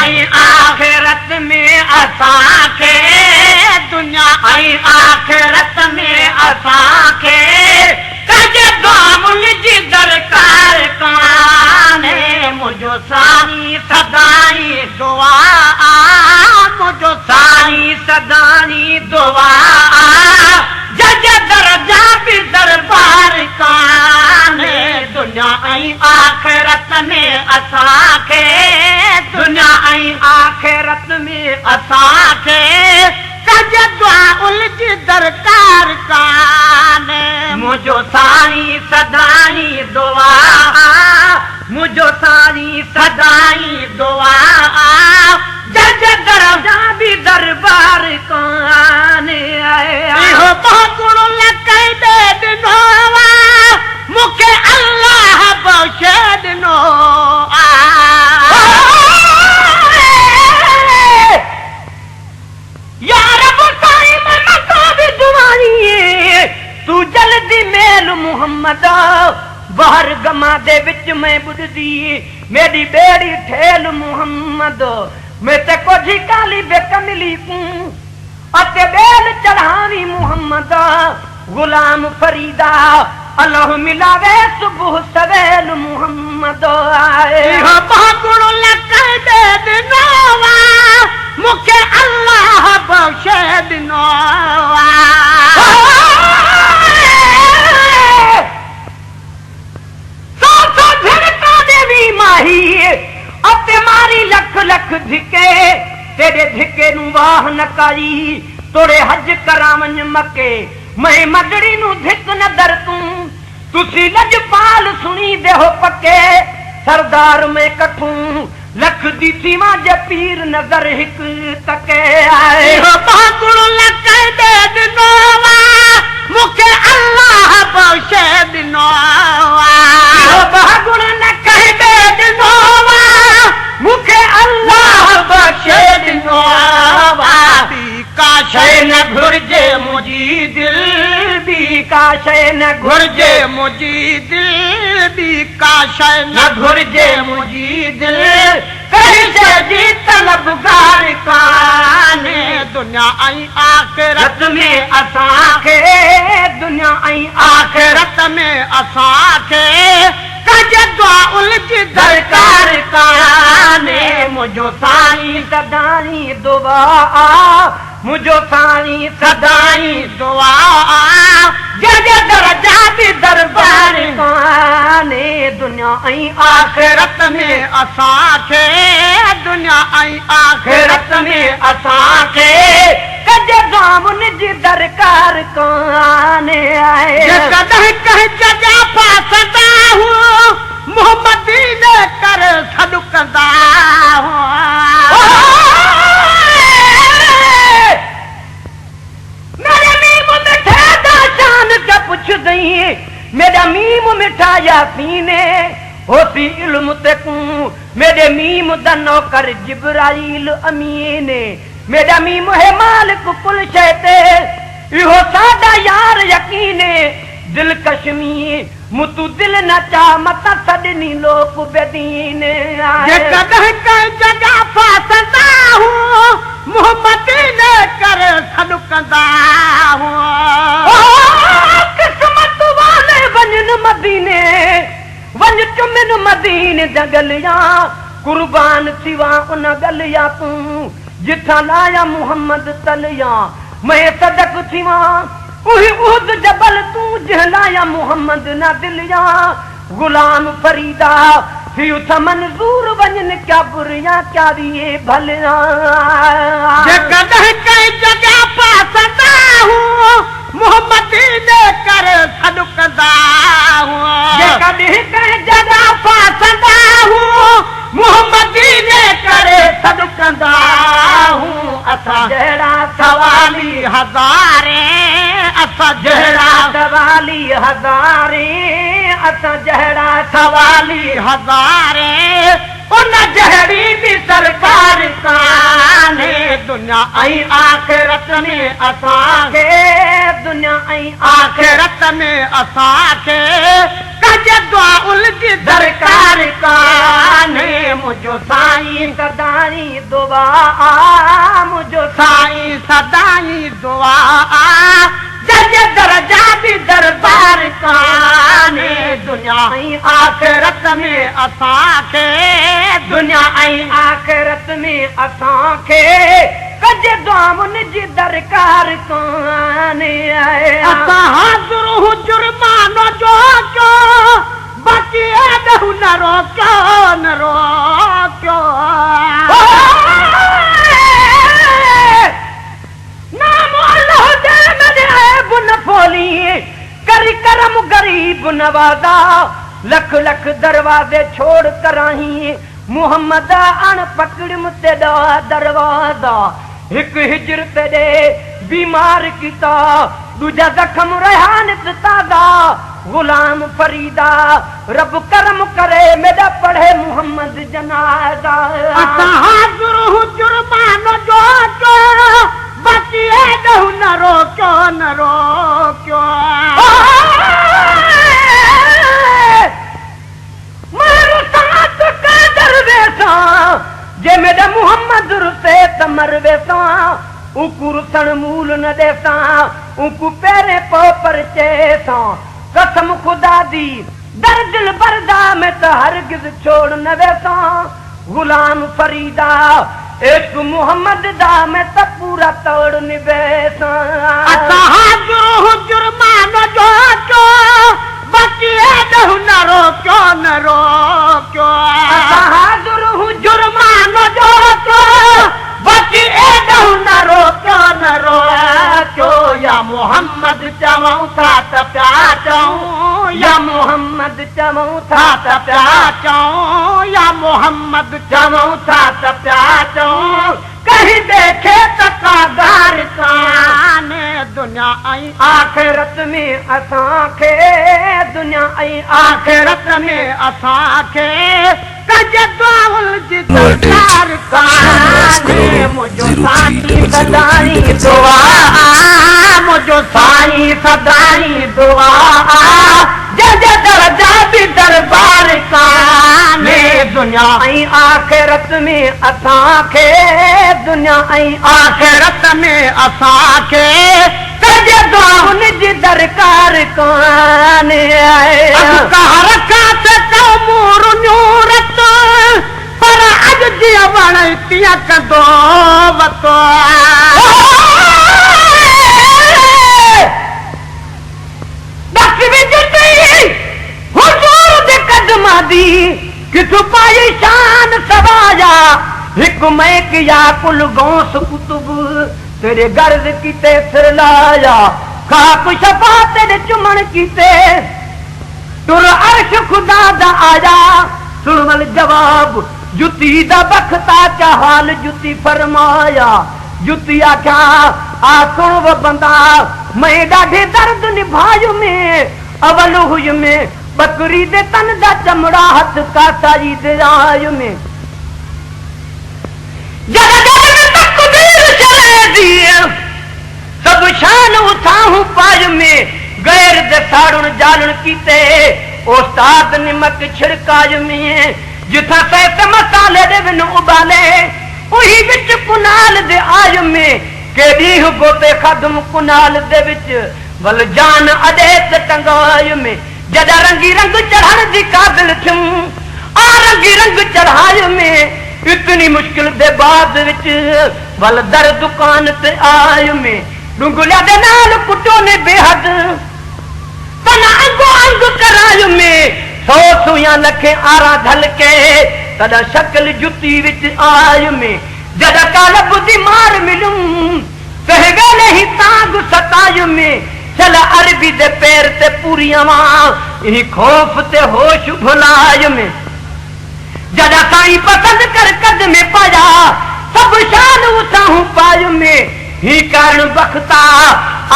ऐं आखिरत में असांखे दुनिया ऐं आखिरत में असांखे कजे दामुल जी दरकार कान्हे मुंहिंजो साईं सदाई दुआ मुंहिंजो साईं सदाई दुआ जज दरजा बि दरबार कान्हे दुनिया ऐं आखिरत में असांखे दुनिया ऐं आखिरत में असांखे कजे दुआउल जी दरकार कान्हे मुंहिंजो साईं सदाई दुआ मुंहिंजो साईं सदाई दुआ जज दरजा बि दरबार कान्हे इहो बहु लकई दे ॾिनो मूंखे अल्लाह बख़्शे ॾिनो तू जल्दी मेल मुहम्मद बाहर गमा दे विच में बुझदी मेरी बेड़ी ठेल मुहम्मद मैं ते कुछ काली बेकमली कूं अते बेल चढ़ावी मुहम्मद गुलाम फरीदा अल्लाह मिलावे सुबह सवेल मुहम्मद आए बागुण लक दे दिनोवा मुखे अल्लाह बख़्शे दिनो अते मारी लख लख धिके तेरे धिके नू वाह न करी तोड़े हज करावंज मके मैं मदड़ी नू धिक न दर तुसी लजपाल सुनी दे हो पके सरदार में कठूं लख दी सीमा जे पीर नजर हिक तके आए बागुण लक दे दिनो मुखे अल्लाह बख़्शे दिनो बागुण न कह दे दिनो मुखे अल्लाह बख़्शे दिनो का शय न घुर्जे मुझी दिल भी का शय न घुर्जे मुझी दिल भी का शय न घुर्जे मुझी दिल कैसे जी तलबगार काने दुनिया ऐं आखिरत में असांखे दुनिया ऐं आखिरत में असांखे कजे दुआउल जी दरकार काने मुंहिंजो साईं सदाई दुआ मुंहिंजो साईं सदाई दुआ जज दरजा बि दरबार काने दुनिया ऐं आखिरत में असांखे दुनिया ऐं आखिरत में असांखे कजे दामुन जी दरकार काने कॾहिं कंहिं जॻह फासंदा हूं मोहम्मद ने कर सॾुकंदा मेरा मीम मिठा यासीने होसी इल्म ते कूं मेरे मीम दा नौकर जिब्राइल अमीने मेरा मीम है मालिक कुल शै ते इहो साडा यार यकीने दिल कश्मी मुतु दिल न चा मत सदनी लोक बेदीने जे कदह कई जगह फासंदा हूं मोहम्मद ने कर सडुकंदा हूं किस्मत वाले वंजन मदीने वंज चुमिन मदीने जगलिया कुर्बान सिवा उन गलिया तू जिथा लाया मोहम्मद तलिया मैं सदक सिवा उही उद जबल तू जहलाया मोहम्मद ना दिलिया गुलाम फरीदा फिर उथा मंजूर वंजन क्या बुरिया क्या दिए भलिया कदह कई जगह पासंदा हूं मोहम्मद ने कर सडुकंदा हूं कदह कई जगह पासंदा हूं मोहम्मद ने कर सडुकंदा हूं असा जड़ा सवाली हजारे असा जड़ा सवाली हजारे असा जड़ा सवाली हजारे उन जहड़ी भी सरकार काने दुनिया ऐं आखिरत में असांखे दुनिया ऐं आखिरत में असांखे कजे दुआउल जी दरकार काने मुंहिंजो साईं सदा सदाई दुआ मुझो साईं सदाई दुआ जज दर्जा भी दरबार काने दुनिया ऐं आख़िरत में असांखे दुनिया ऐं आख़िरत में असांखे कजे दुआउन जी दरकार काने असां हाज़िर जुर्मानो जो कयो बाक़ी एॾो न रोकियो न रोकियो करी करम गरीब नवाजा लख लख दरवाजे छोड़ कराही मोहम्मद अण पकड़ मुते दरवाजा हिक हिजर ते दे बीमार कीता दूजा जख्म रेहान तादा गुलाम फरीदा रब करम करे मेरा पढ़े मोहम्मद जनाजा असां हाज़िर जुर्मानो जो कयो बाक़ी एॾो न रोकियो न रोकियो मारू साथ कादर वेसा जे मेरा मोहम्मद रुसे त मर वेसा उकु रुसण मूल न देसा उकु पेरे पो परचे सा कसम खुदा दी दर्दिल बरदा में त हरगिज़ छोड़ न वेसा गुलाम फरीदा एक मोहम्मद दा में त पूरा तोड़ निवेसा असां हाज़िर जुर्मानो जो कयो बाक़ी एॾो न रोकियो न रोकियो असां हाज़िर जुर्मानो जो कयो बाक़ी एॾो न रोकियो न रोकियो या मोहम्मद चवऊं था त पिया चऊं या मोहम्मद चवऊं था था त पिया चऊं या मोहम्मद चवऊं था त पिया चऊं कहीं देखे त कागार काने दुनिया ऐं आख़िरत में असांखे दुनिया ऐं आख़िरत में असांखे कजे दुआउल जी दरकार काने मुझो साईं सदाई दुआ मुझो साईं सदाई दुआ जज दर्जा भी दरबार काने दुनिया ऐं आख़िरत में असांखे दुनिया ऐं आख़िरत में असांखे कजे दुआउन जी दरकार काने कहर कात कौमूर न्यूरत पर अॼु जीअं वण तीअं कंदो वतो किथु पाई शान सवाया हिक मैक या कुल गौस कुतुब तेरे गर्ज कीते सिर लाया खाक शफा तेरे चुमन कीते तुर अर्श खुदा दा आया सुनवल जवाब जुती दा बखता चा हाल जुती फरमाया जुती आख्या आ सुन वो बंदा मैं ॾाढे दर्द निभायो में अवल हुई में बकरी दे तन दा चमड़ा हथ का साई दे आयो में सब शान उठाऊं पाय में गैर दे साड़ुन जालुन कीते उस्ताद निमक छिड़काय में जिथा सैत मसाले दे बिन उबाले उही विच कुनाल दे आय में केडी गोते खदम कुनाल दे विच वल जान अडे ते टंगाय में जदा रंगी रंग चढ़ाने दी काबिल थूं आ रंगी रंग चढ़ाय में इतनी मुश्किल दे बाद विच वल दर दुकान ते आय में डुंगलिया दे नाल कुटो ने बेहद तना अंगो अंग कराय में 100 सुइयां लखे आरा ढल के तदा शक्ल जुती विच आय में जदा कालब दी मार मिलूं कह गए ही तांग सताय में चल अरबी दे पैर ते पूरियां इही खौफ ते होश भुलाय में जदा साईं पसंद कर कद में पाया सब शान उठाऊं पाय में ही कारण बख्ता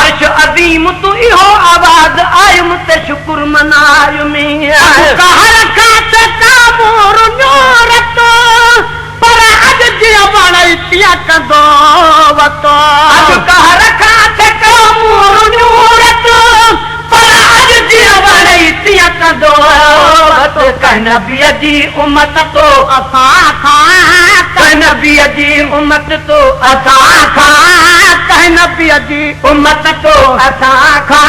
अर्श अजीम तू इहो आवाज आयुम ते शुक्र मनाय में कहर कात कामूर न्यूरत पर अॼु जीअं वण तीअं कंदो वतो कहर कात कामूर न्यूरत पर अॼु जीअं वण तीअं कंदो कह नबी जी उम्मत तो असां खां कह नबी जी उम्मत तो असां खां कह नबी जी उम्मत तो असां खां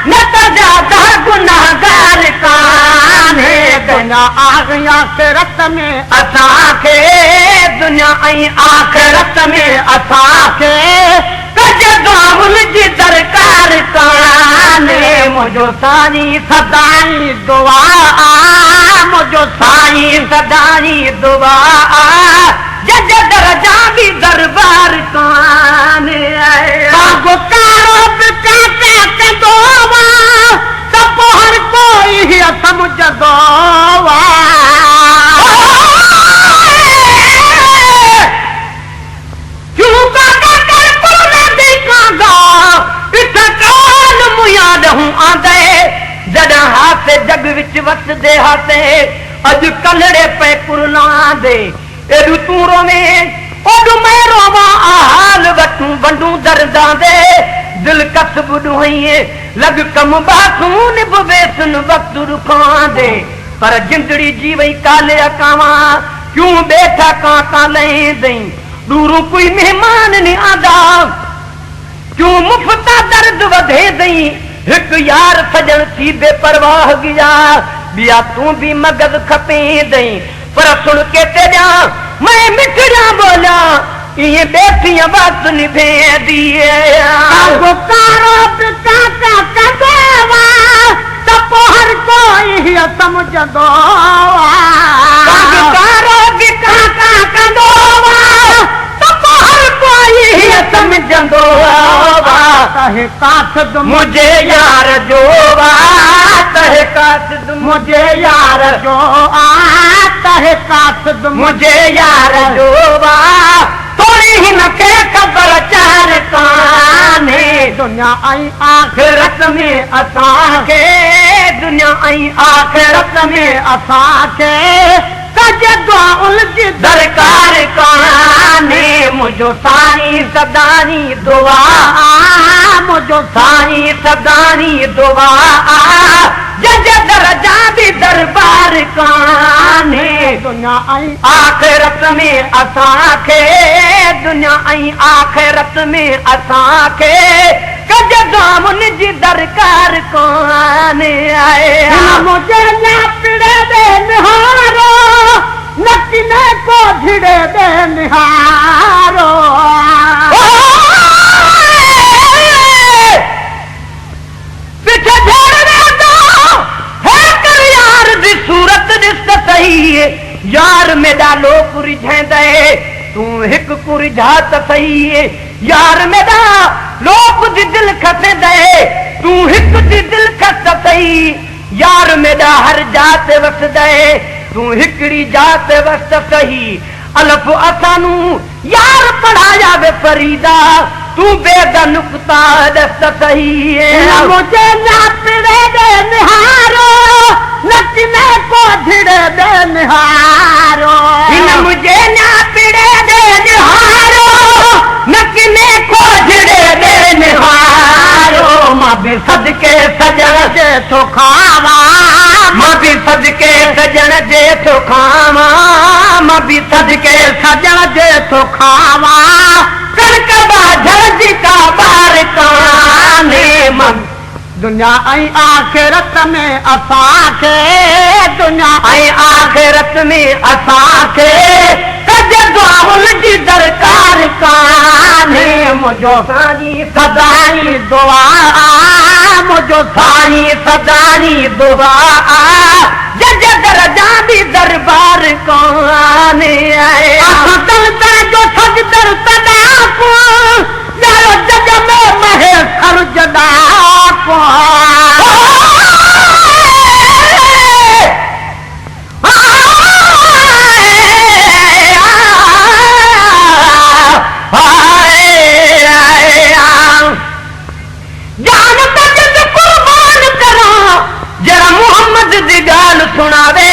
न त ज्यादा गुनाहगार कान्हे दुनिया आखिरी आखिरत में असांखे दुनिया ऐं आख़िरत में असांखे कज दुआउनि जी दरकार कान्हे मुंहिंजो साईं सदाई दुआ मुंहिंजो साईं सदाई दुआ जज दरजा बि दरबार कान्हे गुकारो बि काका कंदो त पोइ हर कोई सम्झंदो जॾहिं हासे जग विच वसदे हासे अॼु कलड़े पे कुरना दे एॾू तूं रोवें ओॾू मैं रोवां हाल वठूं वंडूं दर्दां दे दिल कसब ॾुहईं लॻ कम बासून बि वेसन वक़्त रुखां दे पर जिंदड़ी जी वई काले अकावां क्यों बेठा कांता लहेंदई दूरूं कोई मेहमान न आंदा क्यों मुफ्ता दर्द वधे दई हिकु यार सजण थी बेपरवाह गिया बिया तूं भी मगज खपे दई पर सुन के ते जा मैं मिठड़ा बोला ये बैठी बात निभे दिए गुकारो बि काका कंदो त पोइ हर कोई सम्झंदो गुकारो बि काका कंदो त पोइ हर कोई सम्झंदो तहे कासद मुझे यार जो तहे कासद मुझे यार जो तहे कासद मुझे यार जो थोड़ी ही न के खबर चार काने दुनिया ऐं आखिरत में असांखे दुनिया ऐं आखिरत में असांखे कज दुआउल जी दरकार काने मुंहिंजो साईं सदानी दुआ मुंहिंजो साईं सदानी दुआ जज दरजा बि दरबार काने दुनिया ऐं आखिरत में असांखे दुनिया ऐं आखिरत में असांखे कज दुआउनि जी दरकार काने मुझे न पिड़े दे निहारो न किने को भिड़े दे निहारो पिछे झड़ने दो है कर यार दी सूरत ॾिस त सही यार मेरा लोग रिझंदे तूं हिकु कुरिझा त सही यार मेरा लोग दी दिल खसंदे तूं हिकु दी दिल खस त सही यार मेरा हर जात वसदे तूं हिकड़ी जात वस त सही अलफ असानू यार पढ़ाया वे फरीदा तूं बेदा नुक्ता दस त सही मुझे न पिड़े दे निहारो न किने को भिड़े दे निहारो मुझे न पिड़े दे निहारो न किने को भिड़े दे निहारो मां भी सदके सजण जे तो खावा मां भी सदके सजण जे तो खावा मां भी सदके सजण जे तो खावा कणक बाझड़ जी का बार काने मन दुनिया ऐं आखिरत में असांखे दुनिया ऐं आखिरत में असांखे कज दुआउल जी दरकार कान्हे मुंहिंजो साईं सदाई दुआ मुंहिंजो साईं सदाई दुआ जज दरजा बि दरबार कान्हे जो सजदर सदा को जग में महे खर्जदा को जान तक कुर्बान करा जरा मुहम्मद दी गाल सुनावे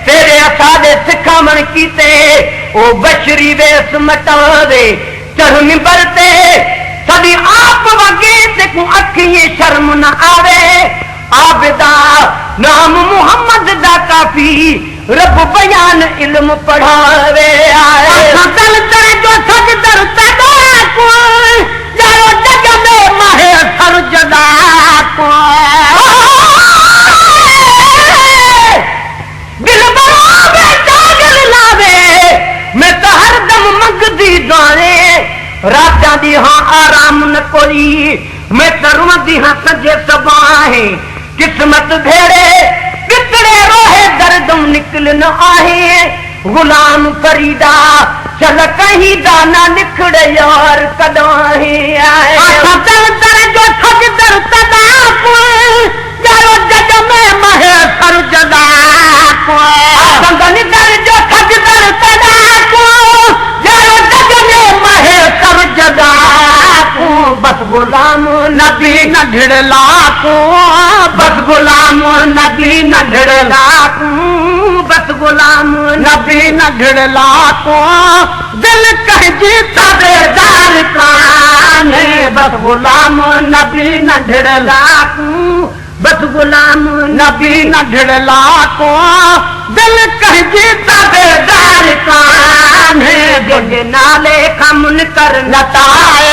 तेरे असादे सिखावण कीते ओ बशरी वेस मटावे चढ़ मिंबर ते सदी आप वगे ते को अखिए शर्म न आवे आबिदा नाम मुहम्मद दा काफी रब बयान इल्म पढ़ावे आए सकल तर जो सजदर सदा को जारो जग में माहे सर जदा को दिल बरावे जागल लावे मैं तो हरदम मंगदी गाने राजा दी हाँ आराम न कोई मैं तरुण दी हाँ सजे सबाहे किस्मत भेड़े कितने रोहे दर्दम निकल न आहे गुलाम फरीदा चल कहीं दाना निखड़े यार कदाही आए सकल तर जो सजदर सदा को जारो जग में माहे सर जदा को संगन दर जो सजदर सदा को जारो जग में माहे सर जदा को बस गुलाम नबी न ढिड़ला को बस गुलाम नबी न ढिड़ला को बस गुलाम नबी न ढिड़ला को दिल कह जीता बेदार काने बस गुलाम नबी न ढिड़ला को बस गुलाम नबी न ढिड़ला को दिल कह जीता बेदार काने जज नाले खमन कर नताए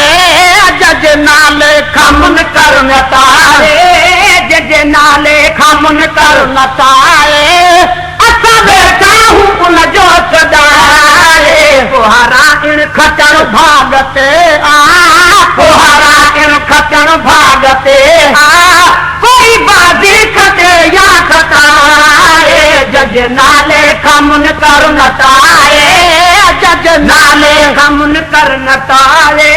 जज नाले खमन कर नताए जज नाले खमन कर नताए असा बेटा हूँ उन जो सदाए तुहारा इन खचण भागते आ तुहारा इन खचण भागते आ कोई बाजी खटे या खताए जज नाले खमन कर नताए जज नाले खमन कर नताए